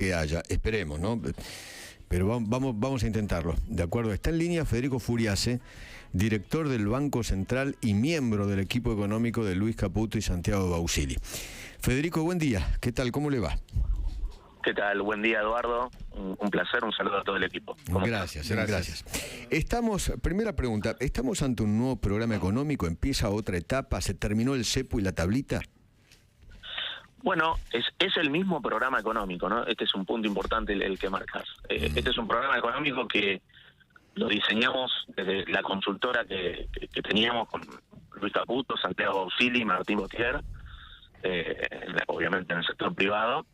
que haya, esperemos, ¿no? Pero vamos a intentarlo, ¿de acuerdo? Está en línea Federico Furiase, director del Banco Central y miembro del equipo económico de Luis Caputo y Santiago Bausili. Federico, buen día, ¿qué tal? ¿Cómo le va? ¿Qué tal? Buen día, Eduardo. Un placer, un saludo a todo el equipo. Gracias. Primera pregunta, ¿estamos ante un nuevo programa económico? ¿Empieza otra etapa? ¿Se terminó el cepo y la tablita? Bueno, es el mismo programa económico, ¿no? Este es un punto importante el que marcas. Este es un programa económico que lo diseñamos desde la consultora que teníamos con Luis Caputo, Santiago Bausili y Martín Botier, obviamente en el sector privado.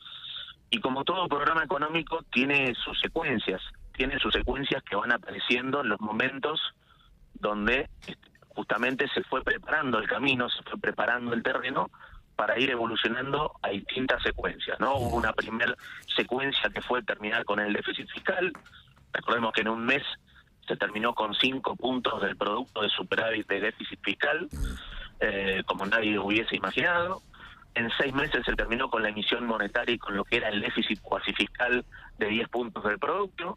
Y como todo programa económico tiene sus secuencias que van apareciendo en los momentos donde justamente se fue preparando el camino, se fue preparando el terreno para ir evolucionando a distintas secuencias, ¿no? Hubo una primera secuencia que fue terminar con el déficit fiscal. Recordemos que en un mes se terminó con 5 puntos del producto de superávit de déficit fiscal, como nadie hubiese imaginado. En 6 meses se terminó con la emisión monetaria y con lo que era el déficit cuasi fiscal de 10 puntos del producto.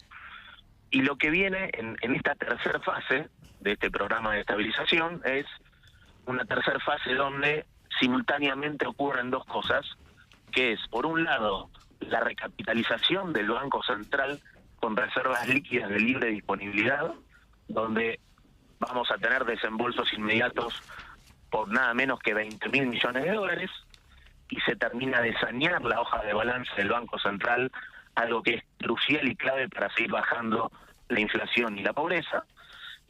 Y lo que viene en esta tercera fase de este programa de estabilización es una tercera fase donde simultáneamente ocurren dos cosas, que es, por un lado, la recapitalización del Banco Central con reservas líquidas de libre disponibilidad, donde vamos a tener desembolsos inmediatos por nada menos que 20.000 millones de dólares, y se termina de sanear la hoja de balance del Banco Central, algo que es crucial y clave para seguir bajando la inflación y la pobreza.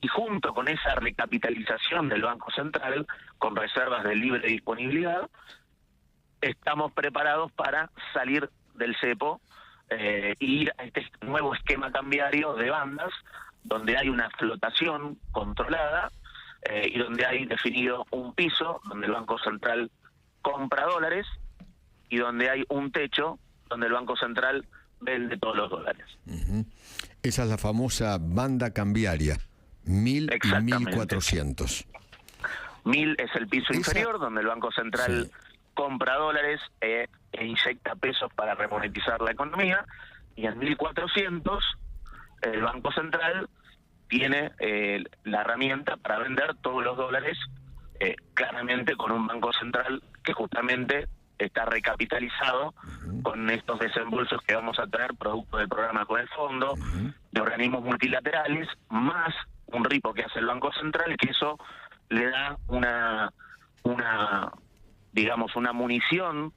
Y junto con esa recapitalización del Banco Central, con reservas de libre disponibilidad, estamos preparados para salir del cepo e ir a este nuevo esquema cambiario de bandas, donde hay una flotación controlada y donde hay definido un piso, donde el Banco Central compra dólares, y donde hay un techo, donde el Banco Central vende todos los dólares. Esa es la famosa banda cambiaria. 1.000 y 1.400. 1.000 es el piso inferior, donde el Banco Central compra dólares e inyecta pesos para remonetizar la economía, y en 1.400 el Banco Central tiene la herramienta para vender todos los dólares, claramente con un Banco Central que justamente está recapitalizado con estos desembolsos que vamos a tener producto del programa con el fondo, de organismos multilaterales, más un ripo que hace el Banco Central, que eso le da una munición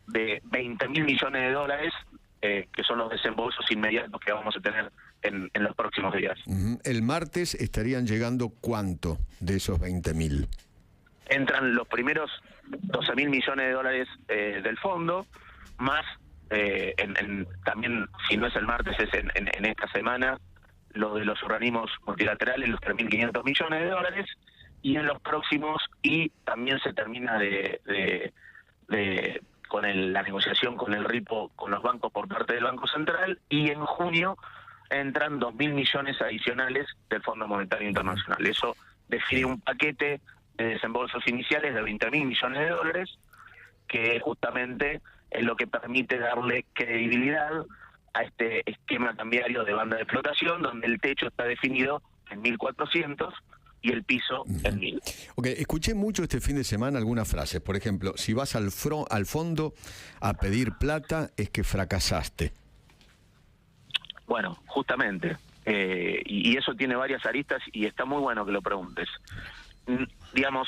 de 20.000 millones de dólares, que son los desembolsos inmediatos que vamos a tener en los próximos días. El martes estarían llegando ¿cuánto de esos 20.000? Entran los primeros 12.000 millones de dólares del fondo, más también, si no es el martes, es en esta semana, lo de los organismos multilaterales, los 3.500 millones de dólares, y en los próximos, y también se termina con la negociación con el ripo con los bancos por parte del Banco Central, y en junio entran 2.000 millones adicionales del Fondo Monetario Internacional. Eso define un paquete de desembolsos iniciales de 20.000 millones de dólares, que justamente es lo que permite darle credibilidad a este esquema cambiario de banda de flotación, donde el techo está definido en 1.400 y el piso en 1.000. Ok, escuché mucho este fin de semana algunas frases. Por ejemplo, si vas al fondo a pedir plata es que fracasaste. Bueno, justamente, y eso tiene varias aristas y está muy bueno que lo preguntes. Digamos,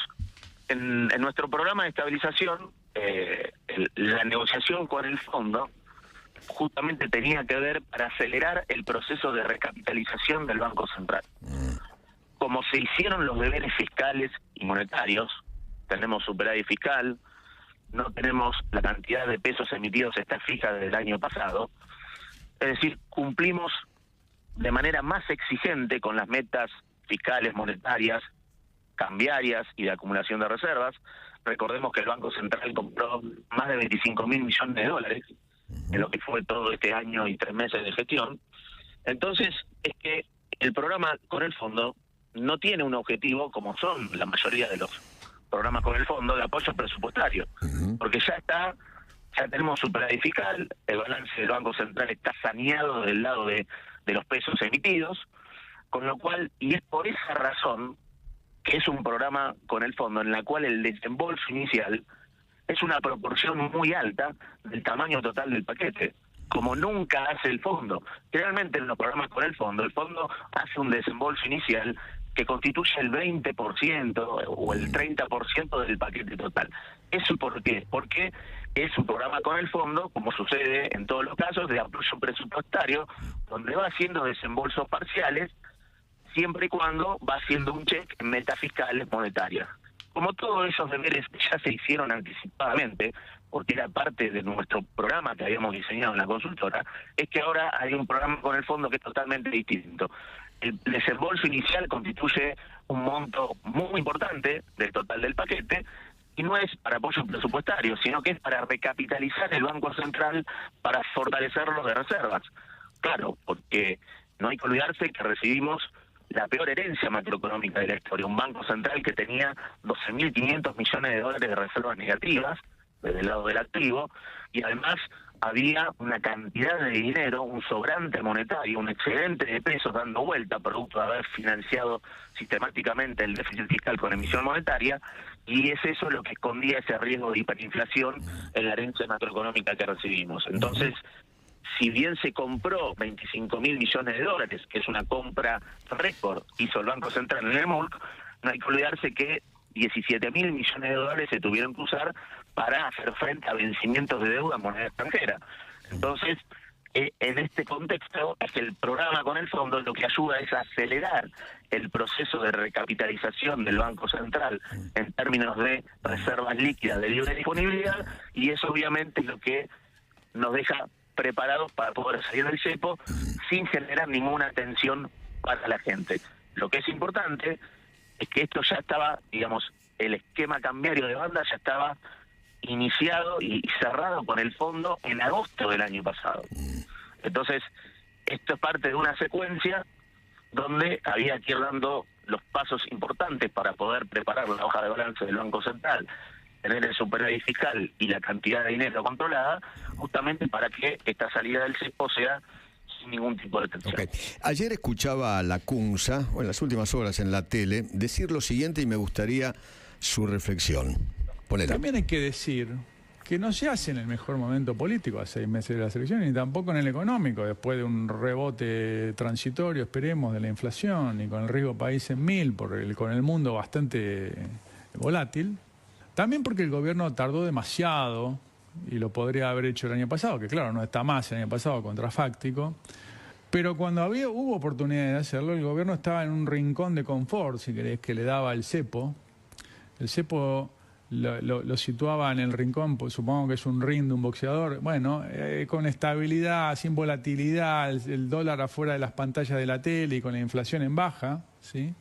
en nuestro programa de estabilización, la negociación con el fondo justamente tenía que ver para acelerar el proceso de recapitalización del Banco Central. Como se hicieron los deberes fiscales y monetarios, tenemos superávit fiscal, no tenemos la cantidad de pesos emitidos, está fija desde el año pasado, es decir, cumplimos de manera más exigente con las metas fiscales, monetarias, cambiarias y de acumulación de reservas. Recordemos que el Banco Central compró más de 25.000 millones de dólares en lo que fue todo este año y 3 meses de gestión. Entonces, es que el programa con el fondo no tiene un objetivo, como son la mayoría de los programas con el fondo, de apoyo presupuestario, porque ya está ya tenemos superávit fiscal, el balance del Banco Central está saneado del lado de los pesos emitidos, con lo cual, y es por esa razón que es un programa con el fondo en la cual el desembolso inicial es una proporción muy alta del tamaño total del paquete, como nunca hace el fondo. Generalmente en los programas con el fondo hace un desembolso inicial que constituye el 20% o el 30% del paquete total. ¿Eso por qué? Porque es un programa con el fondo, como sucede en todos los casos, de apoyo presupuestario, donde va haciendo desembolsos parciales, siempre y cuando va haciendo un cheque en metas fiscales monetarias. Como todos esos deberes ya se hicieron anticipadamente, porque era parte de nuestro programa que habíamos diseñado en la consultora, es que ahora hay un programa con el fondo que es totalmente distinto. El desembolso inicial constituye un monto muy importante del total del paquete, y no es para apoyo presupuestario, sino que es para recapitalizar el Banco Central para fortalecerlo de reservas. Claro, porque no hay que olvidarse que recibimos la peor herencia macroeconómica de la historia, un Banco Central que tenía 12.500 millones de dólares de reservas negativas desde el lado del activo, y además había una cantidad de dinero, un sobrante monetario, un excedente de pesos dando vuelta, producto de haber financiado sistemáticamente el déficit fiscal con emisión monetaria, y es eso lo que escondía ese riesgo de hiperinflación en la herencia macroeconómica que recibimos. Entonces, si bien se compró 25.000 millones de dólares, que es una compra récord, hizo el Banco Central en el MULC, no hay que olvidarse que 17.000 millones de dólares se tuvieron que usar para hacer frente a vencimientos de deuda en moneda extranjera. Entonces, en este contexto, es que el programa con el fondo lo que ayuda es a acelerar el proceso de recapitalización del Banco Central en términos de reservas líquidas de libre disponibilidad, y eso obviamente es lo que nos deja preparados para poder salir del cepo sin generar ninguna tensión para la gente. Lo que es importante es que esto ya estaba, digamos, el esquema cambiario de banda ya estaba iniciado y cerrado con el fondo en agosto del año pasado. Entonces, esto es parte de una secuencia donde había que ir dando los pasos importantes para poder preparar la hoja de balance del Banco Central, tener el superávit fiscal y la cantidad de dinero controlada, justamente para que esta salida del cepo sea sin ningún tipo de tensión. Okay. Ayer escuchaba a la CUNSA, o en las últimas horas en la tele, decir lo siguiente y me gustaría su reflexión. Ponela. También hay que decir que no se hace en el mejor momento político a 6 meses de las elecciones, ni tampoco en el económico, después de un rebote transitorio, esperemos, de la inflación, y con el riesgo país en 1000, con el mundo bastante volátil. También porque el gobierno tardó demasiado, y lo podría haber hecho el año pasado, que claro, no está más el año pasado, contrafáctico, pero cuando hubo oportunidad de hacerlo, el gobierno estaba en un rincón de confort, si querés, que le daba el cepo. El cepo lo situaba en el rincón, pues supongo que es un ring de un boxeador, bueno, con estabilidad, sin volatilidad, el dólar afuera de las pantallas de la tele y con la inflación en baja, ¿sí?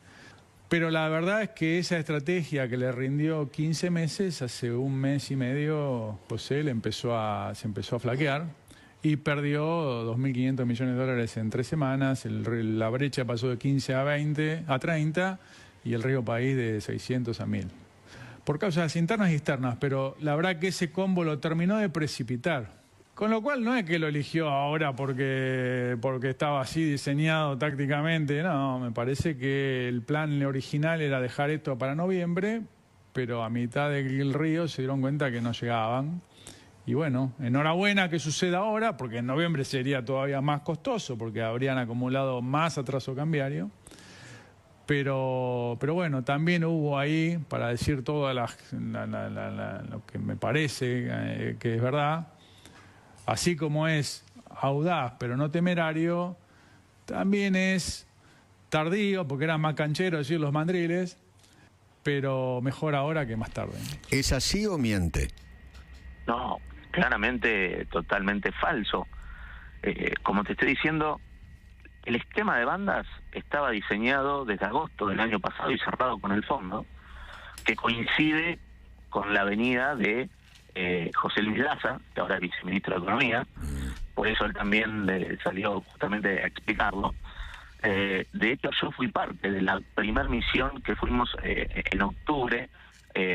Pero la verdad es que esa estrategia que le rindió 15 meses, hace un mes y medio, José se empezó a flaquear y perdió 2.500 millones de dólares en 3 semanas, la brecha pasó de 15 a 30 y el riesgo país de 600 a 1.000. Por causas internas y externas, pero la verdad que ese combo lo terminó de precipitar. Con lo cual no es que lo eligió ahora porque estaba así diseñado tácticamente, no, me parece que el plan original era dejar esto para noviembre, pero a mitad del río se dieron cuenta que no llegaban. Y bueno, enhorabuena que suceda ahora, porque en noviembre sería todavía más costoso, porque habrían acumulado más atraso cambiario. Pero bueno, también hubo ahí, para decir todo lo que me parece que es verdad, así como es audaz pero no temerario, también es tardío, porque era más canchero decir los mandriles, pero mejor ahora que más tarde. ¿Es así o miente? No, claramente totalmente falso. Como te estoy diciendo, el esquema de bandas estaba diseñado desde agosto del año pasado y cerrado con el fondo, que coincide con la venida de José Luis Daza, que ahora es viceministro de Economía, por eso él también le salió justamente a explicarlo. De hecho, yo fui parte de la primera misión que fuimos en octubre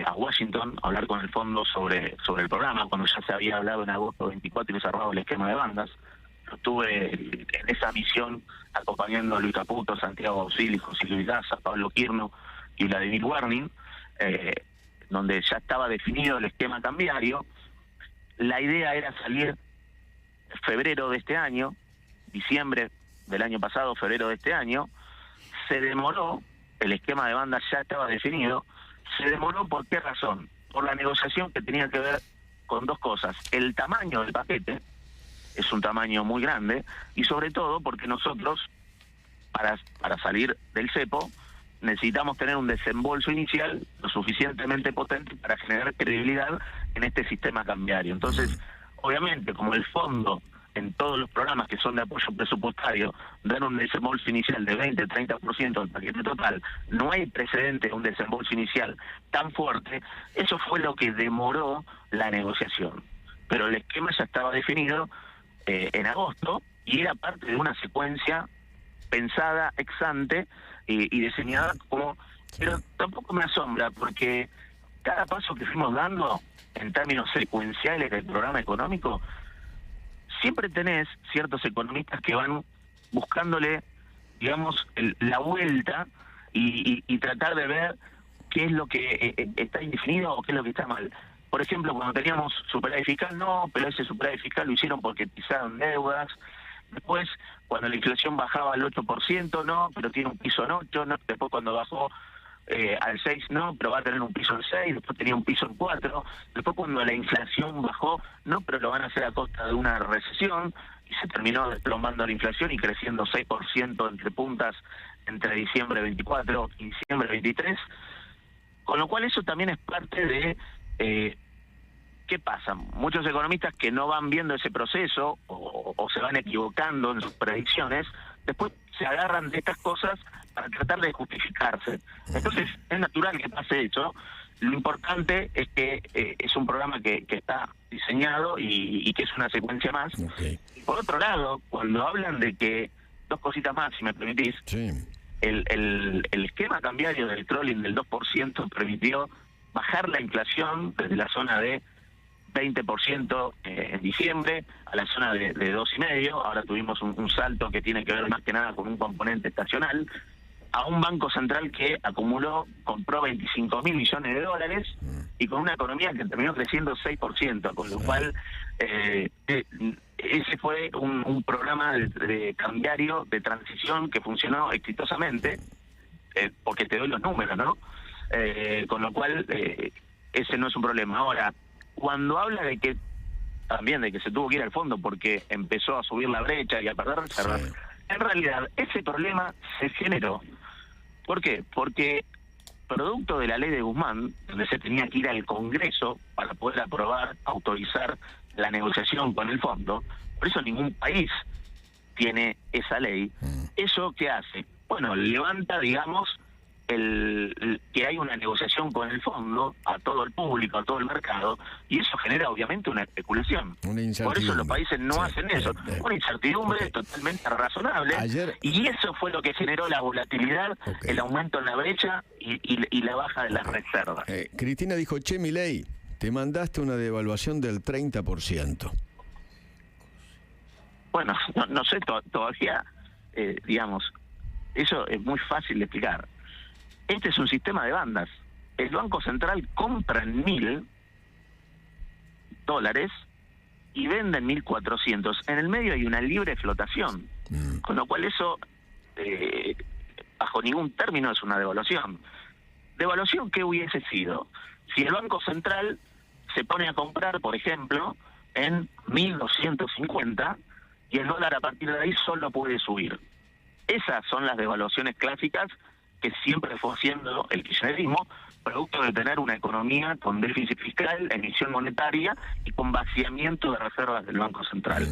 a Washington a hablar con el fondo sobre el programa, cuando ya se había hablado en agosto 24 y cerrado el esquema de bandas. Yo estuve en esa misión acompañando a Luis Caputo, Santiago Bausili, José Luis Daza, Pablo Quirno y Vladimir Warning, donde ya estaba definido el esquema cambiario. La idea era salir en febrero de este año, diciembre del año pasado, febrero de este año. Se demoró, el esquema de bandas ya estaba definido. Se demoró, ¿por qué razón? Por la negociación que tenía que ver con dos cosas: el tamaño del paquete, es un tamaño muy grande, y sobre todo porque nosotros, para salir del cepo, necesitamos tener un desembolso inicial lo suficientemente potente para generar credibilidad en este sistema cambiario. Entonces, obviamente, como el fondo en todos los programas que son de apoyo presupuestario dan un desembolso inicial de 20-30% del paquete total, no hay precedente de un desembolso inicial tan fuerte. Eso fue lo que demoró la negociación. Pero el esquema ya estaba definido en agosto y era parte de una secuencia pensada ex ante y diseñada como... Pero tampoco me asombra, porque cada paso que fuimos dando en términos secuenciales del programa económico, siempre tenés ciertos economistas que van buscándole, digamos, la vuelta y tratar de ver qué es lo que está indefinido o qué es lo que está mal. Por ejemplo, cuando teníamos superávit fiscal, no, pero ese superávit fiscal lo hicieron porque pisaron deudas. Después, cuando la inflación bajaba al 8%, no, pero tiene un piso en 8, no. Después, cuando bajó al 6, no, pero va a tener un piso en 6, después tenía un piso en 4, después cuando la inflación bajó, no, pero lo van a hacer a costa de una recesión, y se terminó desplomando la inflación y creciendo 6% entre puntas entre diciembre 24 y diciembre 23, con lo cual eso también es parte de... ¿qué pasa? Muchos economistas que no van viendo ese proceso o se van equivocando en sus predicciones, después se agarran de estas cosas para tratar de justificarse. Entonces, es natural que pase eso. Lo importante es que es un programa que está diseñado y que es una secuencia más. Okay. Y por otro lado, cuando hablan de que, dos cositas más, si me permitís, Sí. el esquema cambiario del trolling del 2% permitió bajar la inflación desde la zona de 20% en diciembre a la zona de 2,5%. Ahora tuvimos un salto que tiene que ver más que nada con un componente estacional, a un banco central que compró 25.000 millones de dólares y con una economía que terminó creciendo 6%, con lo cual ese fue un programa de cambiario, de transición que funcionó exitosamente, porque te doy los números, ¿no? Con lo cual ese no es un problema. Ahora, cuando habla de que también de que se tuvo que ir al fondo porque empezó a subir la brecha y a perder reservas, sí, en realidad ese problema se generó. ¿Por qué? Porque producto de la ley de Guzmán, donde se tenía que ir al Congreso para poder aprobar, autorizar la negociación con el fondo, por eso ningún país tiene esa ley. ¿Eso qué hace? Bueno, levanta, digamos, que hay una negociación con el fondo a todo el público, a todo el mercado, y eso genera obviamente una especulación. Por eso los países no hacen eso. Una incertidumbre totalmente razonable. Y eso fue lo que generó la volatilidad, el aumento en la brecha y la baja de las reservas. Cristina dijo: che, Milei, te mandaste una devaluación del 30%. Bueno, no sé, todavía, digamos, eso es muy fácil de explicar. Este es un sistema de bandas. El Banco Central compra en $1.000 y vende en 1.400. En el medio hay una libre flotación, con lo cual eso, bajo ningún término, es una devaluación. ¿Devaluación qué hubiese sido? Si el Banco Central se pone a comprar, por ejemplo, en 1.250 y el dólar a partir de ahí solo puede subir. Esas son las devaluaciones clásicas que siempre fue haciendo el kirchnerismo, producto de tener una economía con déficit fiscal, emisión monetaria y con vaciamiento de reservas del Banco Central.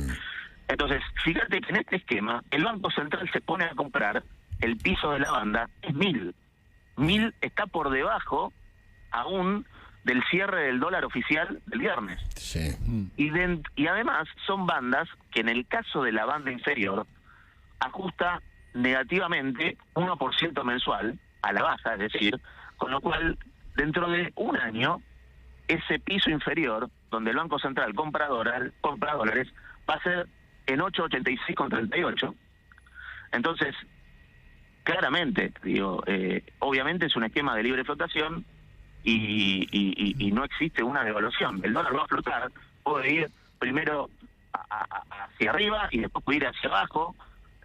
Entonces, fíjate que en este esquema, el Banco Central se pone a comprar, el piso de la banda es 1.000. 1.000 está por debajo aún del cierre del dólar oficial del viernes. Sí. Y además son bandas que en el caso de la banda inferior ajusta negativamente 1% mensual a la baja, es decir, con lo cual dentro de un año, ese piso inferior, donde el Banco Central compra dólares, va a ser en 8,86,38. Entonces, claramente, digo, obviamente es un esquema de libre flotación y no existe una devaluación. El dólar va a flotar, puede ir primero hacia arriba y después puede ir hacia abajo,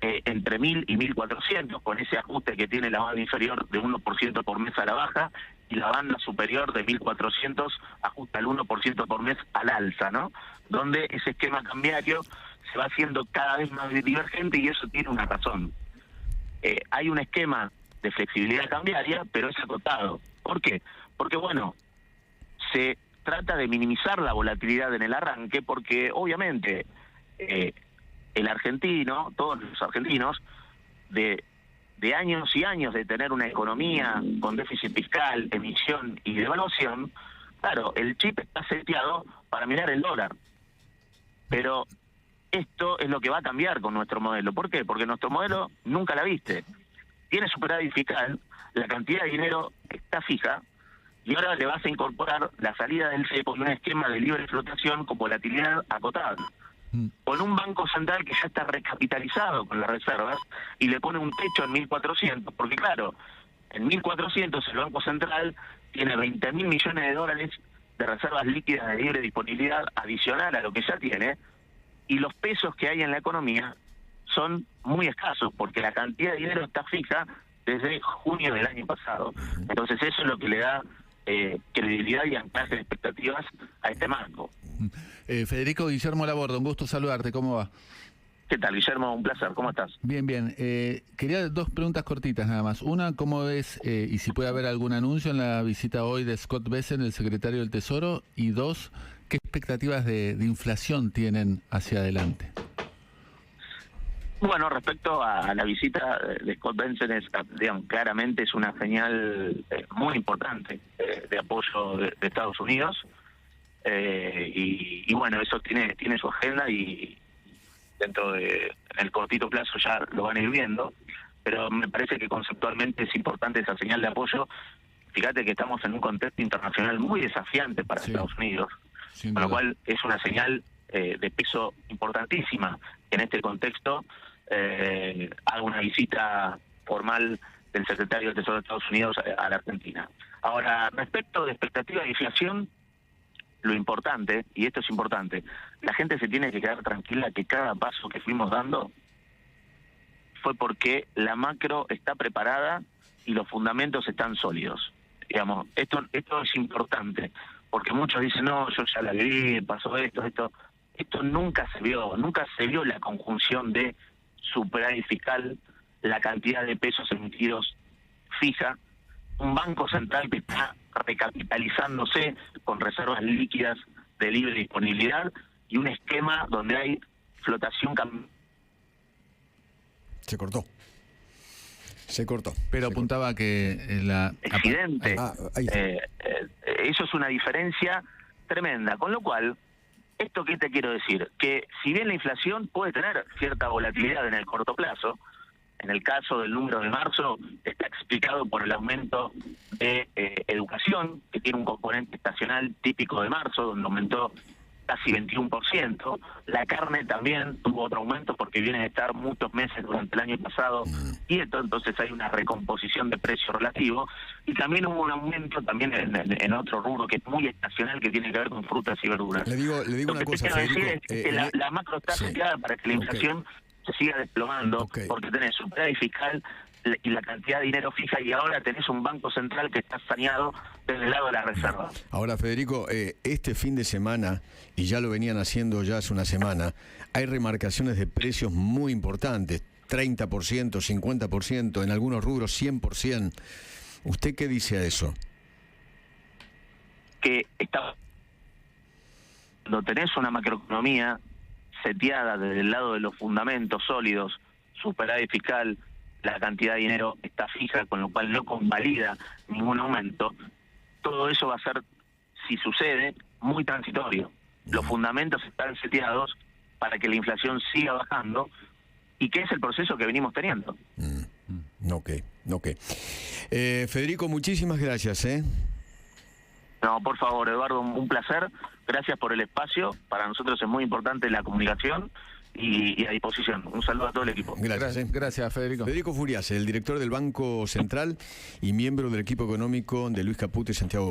entre 1.000 y 1.400, con ese ajuste que tiene la banda inferior de 1% por mes a la baja, y la banda superior de 1.400 ajusta el 1% por mes al alza, ¿no? Donde ese esquema cambiario se va haciendo cada vez más divergente, y eso tiene una razón. Hay un esquema de flexibilidad cambiaria, pero es acotado. ¿Por qué? Porque, bueno, se trata de minimizar la volatilidad en el arranque, porque obviamente el argentino, todos los argentinos, de años y años de tener una economía con déficit fiscal, emisión y devaluación, claro, el chip está seteado para mirar el dólar. Pero esto es lo que va a cambiar con nuestro modelo. ¿Por qué? Porque nuestro modelo nunca la viste. Tiene superávit fiscal, la cantidad de dinero está fija, y ahora le vas a incorporar la salida del cepo y un esquema de libre flotación con volatilidad acotada. Con un banco central que ya está recapitalizado con las reservas y le pone un techo en 1.400, porque claro, en 1.400 el Banco Central tiene 20.000 millones de dólares de reservas líquidas de libre disponibilidad adicional a lo que ya tiene, y los pesos que hay en la economía son muy escasos, porque la cantidad de dinero está fija desde junio del año pasado. Entonces eso es lo que le da credibilidad y anclaje de expectativas a este marco. Federico, Guillermo Laborde, un gusto saludarte, ¿cómo va? ¿Qué tal, Guillermo? Un placer, ¿cómo estás? Bien, bien. Quería dos preguntas cortitas nada más. Una, ¿cómo ves y si puede haber algún anuncio en la visita hoy de Scott Bessent, el secretario del Tesoro? Y dos, ¿qué expectativas de inflación tienen hacia adelante? Bueno, respecto a la visita de Scott Bessent, digamos, claramente es una señal muy importante de apoyo de Estados Unidos, y bueno, eso tiene su agenda, y dentro de en el cortito plazo ya lo van a ir viendo, pero me parece que conceptualmente es importante esa señal de apoyo. Fíjate que estamos en un contexto internacional muy desafiante para Estados Unidos, con lo cual es una señal de peso importantísima. En este contexto haga una visita formal del secretario del Tesoro de Estados Unidos a la Argentina. Ahora, respecto de expectativa de inflación, lo importante, y esto es importante, la gente se tiene que quedar tranquila que cada paso que fuimos dando fue porque la macro está preparada y los fundamentos están sólidos. Digamos, esto es importante, porque muchos dicen, no, yo ya la viví, pasó esto. Esto nunca se vio la conjunción de superávit fiscal, la cantidad de pesos emitidos fija, un banco central que está recapitalizándose con reservas líquidas de libre disponibilidad y un esquema donde hay flotación. Se cortó. Pero apuntaba que la... Evidente. Eso es una diferencia tremenda. Con lo cual, ¿esto qué te quiero decir? Que si bien la inflación puede tener cierta volatilidad en el corto plazo, en el caso del número de marzo está explicado por el aumento de educación, que tiene un componente estacional típico de marzo, donde aumentó casi 21%. La carne también tuvo otro aumento porque viene de estar muchos meses durante el año pasado quieto, entonces hay una recomposición de precio relativo. Y también hubo un aumento también en otro rubro que es muy estacional, que tiene que ver con frutas y verduras. Le digo una cosa, Federico. Decir es que la macro está seteada para que la inflación se siga desplomando, porque tenés superávit fiscal y la cantidad de dinero fija, y ahora tenés un banco central que está saneado desde el lado de la reserva. Ahora, Federico, este fin de semana, y ya lo venían haciendo ya hace una semana, hay remarcaciones de precios muy importantes, 30%, 50%, en algunos rubros 100%. ¿Usted qué dice a eso? Que cuando tenés una macroeconomía seteada desde el lado de los fundamentos sólidos, superávit fiscal, la cantidad de dinero está fija, con lo cual no convalida ningún aumento, todo eso va a ser, si sucede, muy transitorio. Los fundamentos están seteados para que la inflación siga bajando, y que es el proceso que venimos teniendo. Ok. Federico, muchísimas gracias. No, por favor, Eduardo, un placer. Gracias por el espacio. Para nosotros es muy importante la comunicación y a disposición. Un saludo a todo el equipo. Gracias. Gracias, Federico. Federico Furiase, el director del Banco Central y miembro del equipo económico de Luis Caputo y Santiago